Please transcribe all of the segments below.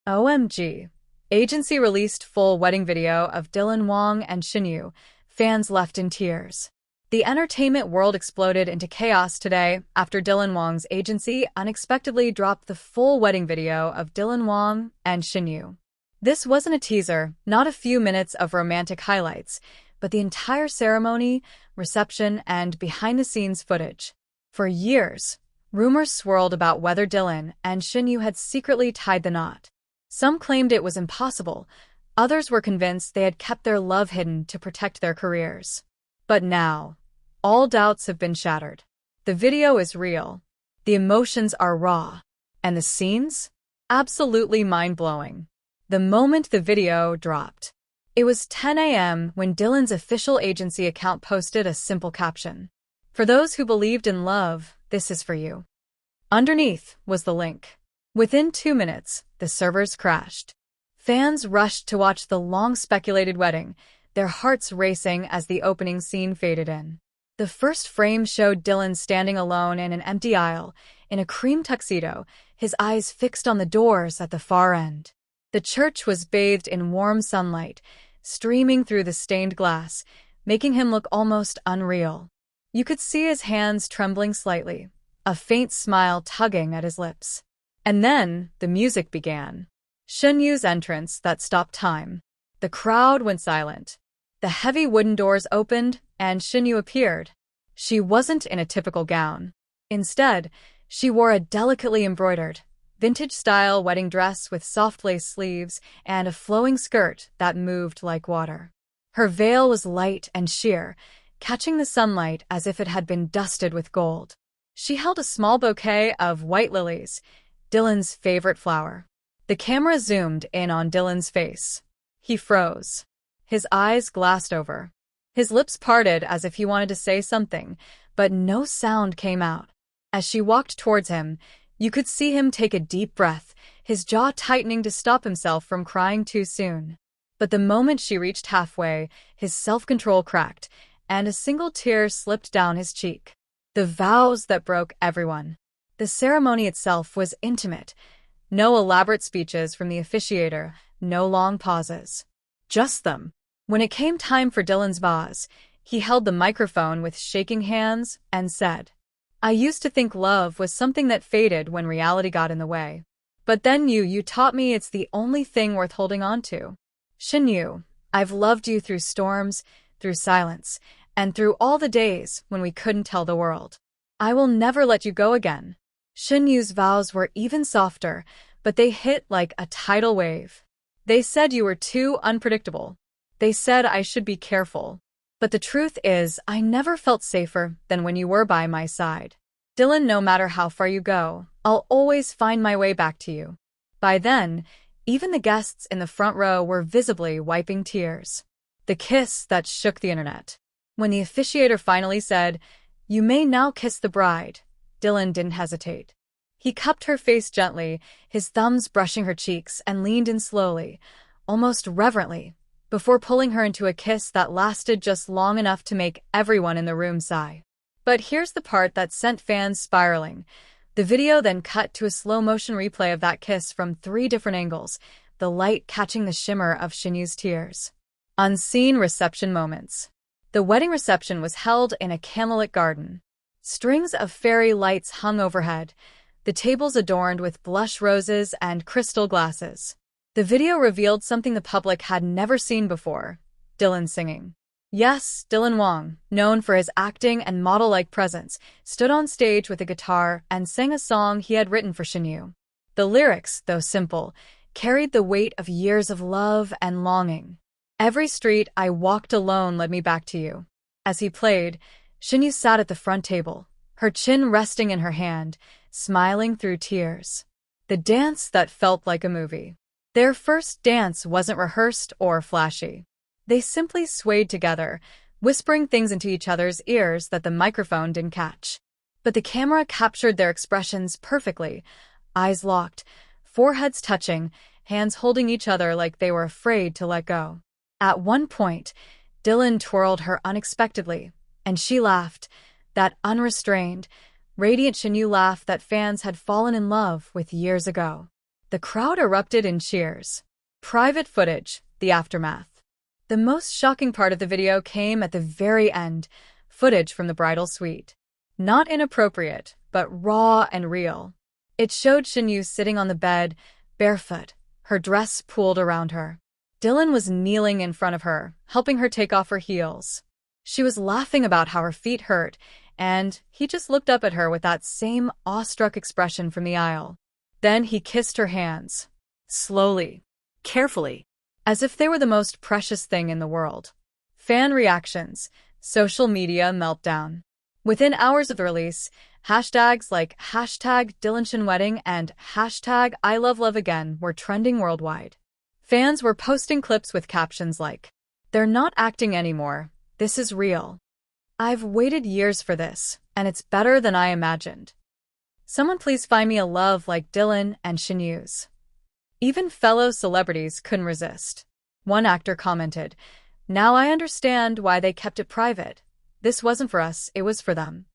OMG. Agency released full wedding video of Dylan Wang and Shenyue, fans left in tears. The entertainment world exploded into chaos today after Dylan Wang's agency unexpectedly dropped the full wedding video of Dylan Wang and Shenyue. This wasn't a teaser, not a few minutes of romantic highlights, but the entire ceremony, reception, and behind-the-scenes footage. For years, rumors swirled about whether Dylan and Shenyue had secretly tied the knot. Some claimed it was impossible, others were convinced they had kept their love hidden to protect their careers. But now, all doubts have been shattered. The video is real, the emotions are raw, and the scenes? Absolutely mind-blowing. The moment the video dropped, it was 10 a.m. when Dylan's official agency account posted a simple caption. "For those who believed in love, this is for you." Underneath was the link. Within 2 minutes, the servers crashed. Fans rushed to watch the long-speculated wedding, their hearts racing as the opening scene faded in. The first frame showed Dylan standing alone in an empty aisle, in a cream tuxedo, his eyes fixed on the doors at the far end. The church was bathed in warm sunlight, streaming through the stained glass, making him look almost unreal. You could see his hands trembling slightly, a faint smile tugging at his lips. And then, the music began. Shenyue's entrance that stopped time. The crowd went silent. The heavy wooden doors opened, and Shenyue appeared. She wasn't in a typical gown. Instead, she wore a delicately embroidered, vintage-style wedding dress with soft lace sleeves and a flowing skirt that moved like water. Her veil was light and sheer, catching the sunlight as if it had been dusted with gold. She held a small bouquet of white lilies, Dylan's favorite flower. The camera zoomed in on Dylan's face. He froze. His eyes glassed over. His lips parted as if he wanted to say something, but no sound came out. As she walked towards him, you could see him take a deep breath, his jaw tightening to stop himself from crying too soon. But the moment she reached halfway, his self-control cracked, and a single tear slipped down his cheek. The vows that broke everyone. The ceremony itself was intimate. No elaborate speeches from the officiator, no long pauses. Just them. When it came time for Dylan's vows, he held the microphone with shaking hands and said, "I used to think love was something that faded when reality got in the way. But then you taught me it's the only thing worth holding on to. Shenyue, I've loved you through storms, through silence, and through all the days when we couldn't tell the world. I will never let you go again." Shenyue's vows were even softer, but they hit like a tidal wave. "They said you were too unpredictable. They said I should be careful. But the truth is, I never felt safer than when you were by my side. Dylan, no matter how far you go, I'll always find my way back to you." By then, even the guests in the front row were visibly wiping tears. The kiss that shook the internet. When the officiator finally said, "You may now kiss the bride," Dylan didn't hesitate. He cupped her face gently, his thumbs brushing her cheeks, and leaned in slowly, almost reverently, before pulling her into a kiss that lasted just long enough to make everyone in the room sigh. But here's the part that sent fans spiraling. The video then cut to a slow-motion replay of that kiss from 3 different angles, the light catching the shimmer of Shenyue's tears. Unseen reception moments. The wedding reception was held in a candlelit garden. Strings of fairy lights hung overhead, the tables adorned with blush roses and crystal glasses. The video revealed something the public had never seen before: Dylan singing. Yes, Dylan Wang, known for his acting and model-like presence, stood on stage with a guitar and sang a song he had written for Shenyue. The lyrics, though simple, carried the weight of years of love and longing. "Every street I walked alone led me back to you." As he played, Shenyue sat at the front table, her chin resting in her hand, smiling through tears. The dance that felt like a movie. Their first dance wasn't rehearsed or flashy. They simply swayed together, whispering things into each other's ears that the microphone didn't catch. But the camera captured their expressions perfectly, eyes locked, foreheads touching, hands holding each other like they were afraid to let go. At one point, Dylan twirled her unexpectedly, and she laughed, that unrestrained, radiant Shenyue laugh that fans had fallen in love with years ago. The crowd erupted in cheers. Private footage, the aftermath. The most shocking part of the video came at the very end, footage from the bridal suite. Not inappropriate, but raw and real. It showed Shenyue sitting on the bed, barefoot, her dress pulled around her. Dylan was kneeling in front of her, helping her take off her heels. She was laughing about how her feet hurt, and he just looked up at her with that same awestruck expression from the aisle. Then he kissed her hands. Slowly. Carefully. As if they were the most precious thing in the world. Fan reactions. Social media meltdown. Within hours of the release, hashtags like #DylanShenWedding and #ILoveLoveAgain were trending worldwide. Fans were posting clips with captions like, "They're not acting anymore. This is real. I've waited years for this, and it's better than I imagined. Someone please find me a love like Dylan and Shenyue's." Even fellow celebrities couldn't resist. One actor commented, "Now I understand why they kept it private. This wasn't for us, it was for them."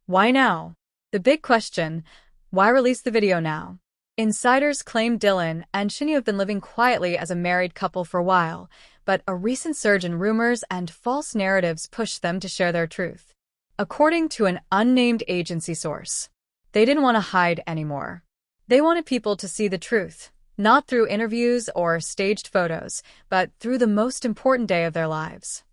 Why now? The big question, why release the video now? Insiders claim Dylan and Shenyue have been living quietly as a married couple for a while, but a recent surge in rumors and false narratives pushed them to share their truth. According to an unnamed agency source, they didn't want to hide anymore. They wanted people to see the truth, not through interviews or staged photos, but through the most important day of their lives.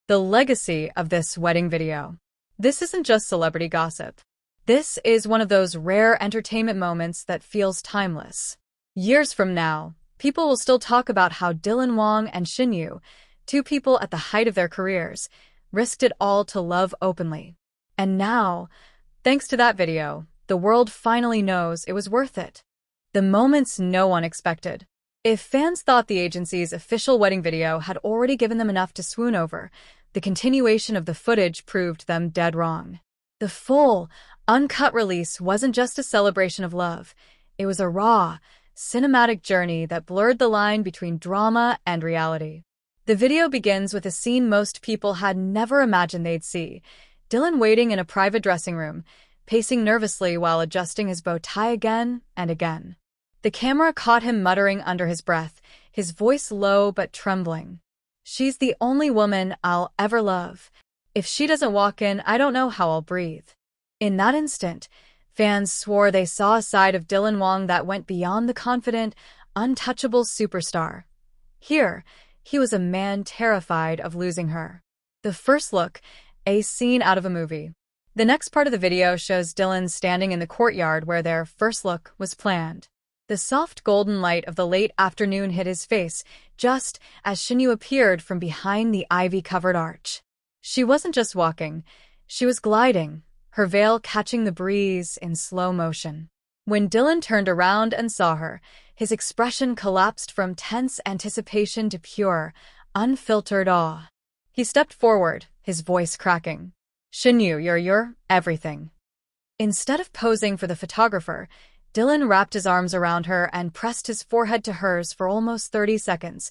The legacy of this wedding video. This isn't just celebrity gossip. This is one of those rare entertainment moments that feels timeless. Years from now, people will still talk about how Dylan Wang and Shenyue, two people at the height of their careers, risked it all to love openly. And now, thanks to that video, the world finally knows it was worth it. The moments no one expected. If fans thought the agency's official wedding video had already given them enough to swoon over, the continuation of the footage proved them dead wrong. The full, uncut release wasn't just a celebration of love. It was a raw, cinematic journey that blurred the line between drama and reality. The video begins with a scene most people had never imagined they'd see. Dylan waiting in a private dressing room, pacing nervously while adjusting his bow tie again and again. The camera caught him muttering under his breath, his voice low but trembling. "She's the only woman I'll ever love. If she doesn't walk in, I don't know how I'll breathe." In that instant, fans swore they saw a side of Dylan Wang that went beyond the confident, untouchable superstar. Here, he was a man terrified of losing her. The first look, a scene out of a movie. The next part of the video shows Dylan standing in the courtyard where their first look was planned. The soft golden light of the late afternoon hit his face, just as Shenyue appeared from behind the ivy-covered arch. She wasn't just walking, she was gliding, her veil catching the breeze in slow motion. When Dylan turned around and saw her, his expression collapsed from tense anticipation to pure, unfiltered awe. He stepped forward, his voice cracking. "Shenyue, you're everything." Instead of posing for the photographer, Dylan wrapped his arms around her and pressed his forehead to hers for almost 30 seconds,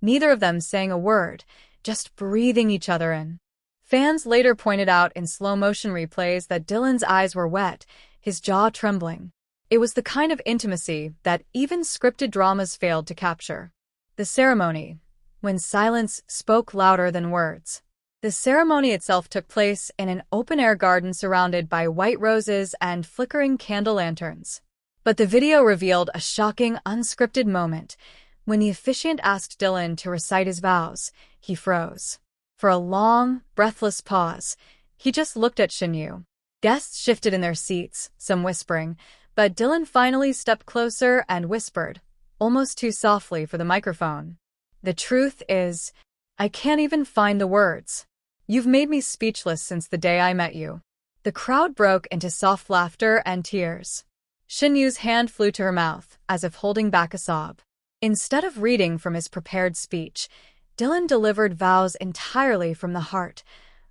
neither of them saying a word, just breathing each other in. Fans later pointed out in slow-motion replays that Dylan's eyes were wet, his jaw trembling. It was the kind of intimacy that even scripted dramas failed to capture. The ceremony, when silence spoke louder than words. The ceremony itself took place in an open-air garden surrounded by white roses and flickering candle lanterns. But the video revealed a shocking, unscripted moment. When the officiant asked Dylan to recite his vows, he froze. For a long, breathless pause, he just looked at Shenyue. Guests shifted in their seats, some whispering, but Dylan finally stepped closer and whispered, almost too softly for the microphone. "The truth is, I can't even find the words. You've made me speechless since the day I met you." The crowd broke into soft laughter and tears. Shenyue's hand flew to her mouth, as if holding back a sob. Instead of reading from his prepared speech, Dylan delivered vows entirely from the heart,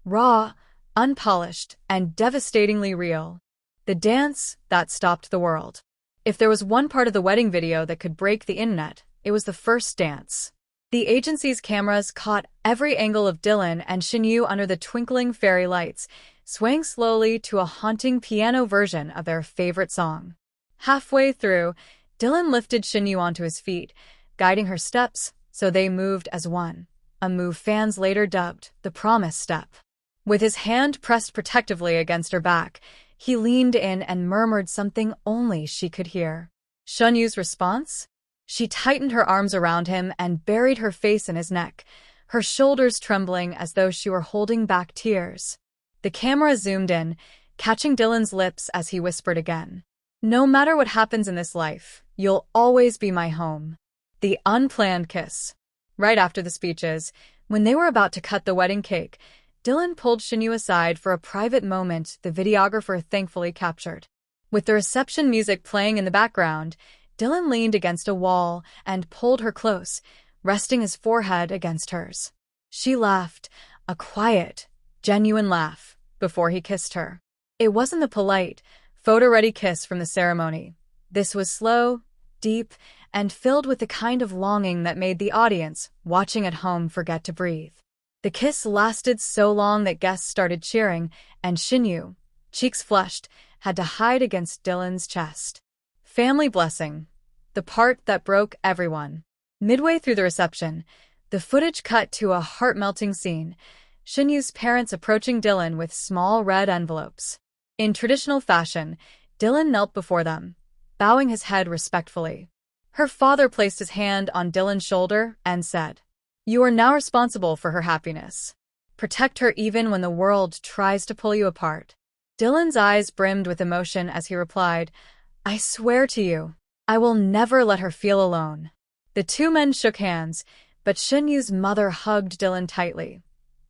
raw, unpolished, and devastatingly real. The dance that stopped the world. If there was one part of the wedding video that could break the internet, it was the first dance. The agency's cameras caught every angle of Dylan and Shenyue under the twinkling fairy lights, swaying slowly to a haunting piano version of their favorite song. Halfway through, Dylan lifted Shenyue onto his feet, guiding her steps so they moved as one, a move fans later dubbed the promise step. With his hand pressed protectively against her back, he leaned in and murmured something only she could hear. Shenyue's response? She tightened her arms around him and buried her face in his neck, her shoulders trembling as though she were holding back tears. The camera zoomed in, catching Dylan's lips as he whispered again. "No matter what happens in this life, you'll always be my home." The unplanned kiss. Right after the speeches, when they were about to cut the wedding cake, Dylan pulled Shenyue aside for a private moment the videographer thankfully captured. With the reception music playing in the background, Dylan leaned against a wall and pulled her close, resting his forehead against hers. She laughed, a quiet, genuine laugh, before he kissed her. It wasn't the polite, photo-ready kiss from the ceremony. This was slow, deep, and filled with the kind of longing that made the audience, watching at home, forget to breathe. The kiss lasted so long that guests started cheering, and Shenyue, cheeks flushed, had to hide against Dylan's chest. Family blessing. The part that broke everyone. Midway through the reception, the footage cut to a heart-melting scene, Shenyue's parents approaching Dylan with small red envelopes. In traditional fashion, Dylan knelt before them, bowing his head respectfully. Her father placed his hand on Dylan's shoulder and said, "You are now responsible for her happiness. Protect her even when the world tries to pull you apart." Dylan's eyes brimmed with emotion as he replied, "I swear to you, I will never let her feel alone." The two men shook hands, but Shenyue's mother hugged Dylan tightly,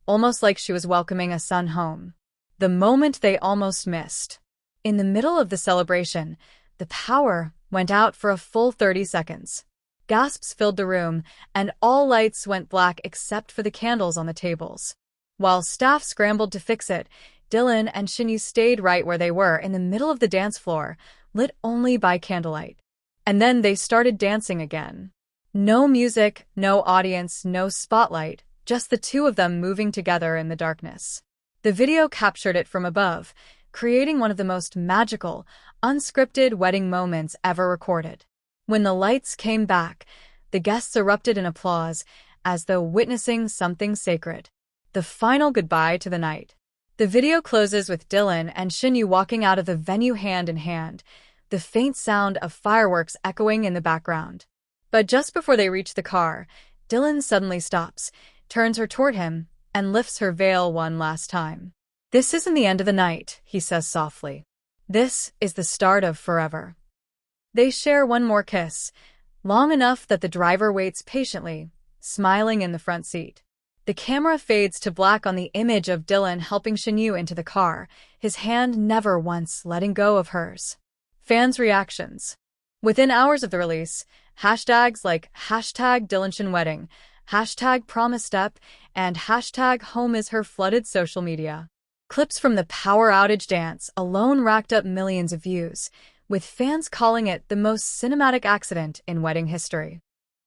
almost like she was welcoming a son home. The moment they almost missed. In the middle of the celebration, the power went out for a full 30 seconds. Gasps filled the room, and all lights went black except for the candles on the tables. While staff scrambled to fix it, Dylan and Shenyue stayed right where they were in the middle of the dance floor, lit only by candlelight. And then they started dancing again. No music, no audience, no spotlight, just the two of them moving together in the darkness. The video captured it from above, creating one of the most magical, unscripted wedding moments ever recorded. When the lights came back, the guests erupted in applause, as though witnessing something sacred. The final goodbye to the night. The video closes with Dylan and Shenyue walking out of the venue hand in hand, the faint sound of fireworks echoing in the background. But just before they reach the car, Dylan suddenly stops, turns her toward him, and lifts her veil one last time. "This isn't the end of the night," he says softly. "This is the start of forever." They share one more kiss, long enough that the driver waits patiently, smiling in the front seat. The camera fades to black on the image of Dylan helping Shenyue into the car, his hand never once letting go of hers. Fans' reactions. Within hours of the release, hashtags like #DylanShenWedding, #PromiseStep, and #HomeIsHer flooded social media. Clips from the Power Outage dance alone racked up millions of views, with fans calling it the most cinematic accident in wedding history.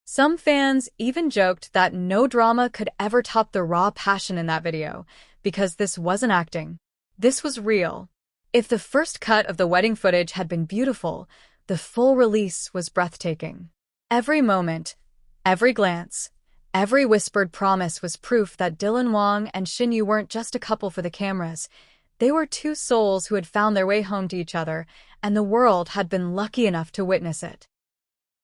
Some fans even joked that no drama could ever top the raw passion in that video, because this wasn't acting. This was real. If the first cut of the wedding footage had been beautiful, the full release was breathtaking. Every moment, every glance, every whispered promise was proof that Dylan Wang and Shenyue weren't just a couple for the cameras. They were two souls who had found their way home to each other, and the world had been lucky enough to witness it.